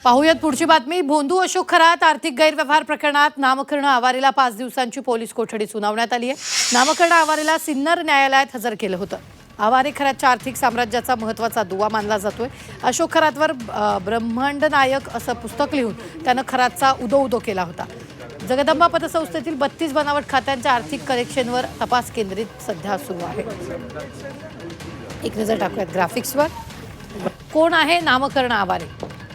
पाहुयात पुढची बातमी। भोंदू अशोक खरात आर्थिक गैरव्यवहार प्रकरणात नामकरण आवारेला 5 दिवसांची पोलीस कोठडी सुनावण्यात आली आहे। नामकरण आवारेला सिन्नर न्यायालयात हजर केलं होतं। आवारे खरातच्या आर्थिक साम्राज्याचा महत्त्वाचा दुवा मानला जातोय। अशोक खरातवर ब्रह्मांड नायक असं पुस्तक लिहून त्यानं खरातचा उदो केला होता। जगदंबा पतसंस्थेतील 32 बनावट खात्यांच्या आर्थिक करेक्शनवर तपास केंद्रित सध्या सुरू आहे। एक नजर टाकूयात ग्राफिक्सवर। कोण आहे नामकरण आवारे?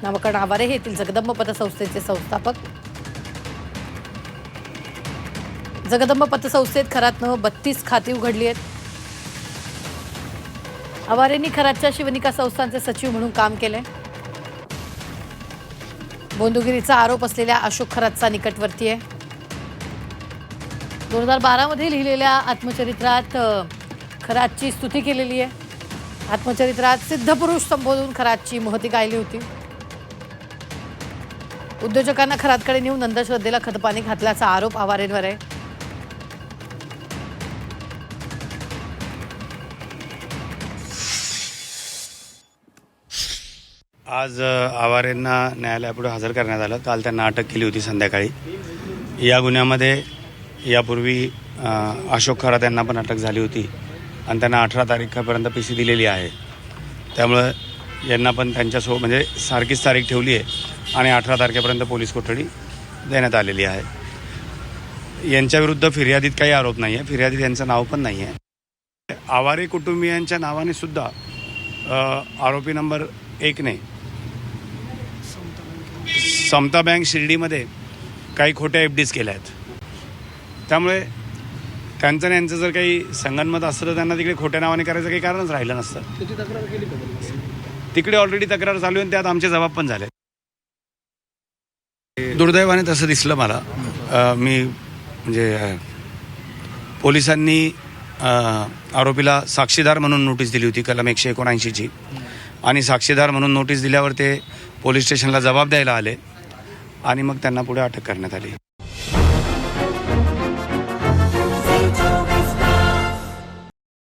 नामकरण आवारे हे येथील जगदंबा पतसंस्थेचे संस्थापक। जगदंबा पतसंस्थेत खरातनं 32 खाती उघडली आहेत। आवारेंनी खरातच्या शिवनिका संस्थांचे सचिव म्हणून काम केले। बोंदुगिरीचा आरोप असलेल्या अशोक खरातचा निकटवर्ती आहे। 2012 मध्ये लिहिलेल्या आत्मचरित्रात खरातची स्तुती केलेली आहे। आत्मचरित्रात सिद्धपुरुष संबोधून खरातची महती गायली होती। उद्योजकांना खरातकडे नेऊन अंधश्रद्धेला खतपाणी घातल्याचा आरोप आवारेंवर आहे। आज आवारेंना न्यायालयापुढे हजर करण्यात आलं। काल त्यांना अटक केली होती संध्याकाळी। या गुन्ह्यामध्ये यापूर्वी अशोक खरात यांना पण अटक झाली होती आणि त्यांना 18 तारखेपर्यंत पीसी दिलेली आहे। त्यामुळे यांना पण त्यांच्यासोबत म्हणजे सारखीच तारीख ठेवली आहे आणि 18 तारखेपर्यंत पोलीस कोठडी देण्यात आलेली आहे। यांच्याविरुद्ध फिर्यादीत काही आरोप नाही आहे। फिर्यादीत यांचं नाव पण नाही आहे। आवारे कुटुंबियांच्या नावाने सुद्धा आरोपी नंबर 1 ने समता बँक शिर्डीमध्ये काही खोट्या एफडीज केल्या आहेत। त्यामुळे त्यांचं आणि यांचं जर काही संगनमत असतं तर त्यांना तिकडे खोट्या नावाने करायचं काही कारणच राहिलं नसतं। तिकडे ऑलरेडी तक्रार चालू आहे आणि त्यात आमचे जबाब पण झाले। दुर्दैवाने तसं दिसलं मला। मी म्हणजे पोलिसांनी आरोपीला साक्षीदार म्हणून नोटीस दिली होती कलम 179ची आणि साक्षीदार म्हणून नोटीस दिल्यावर ते पोलीस स्टेशनला जबाब द्यायला आले आणि मग त्यांना पुढे अटक करण्यात आली।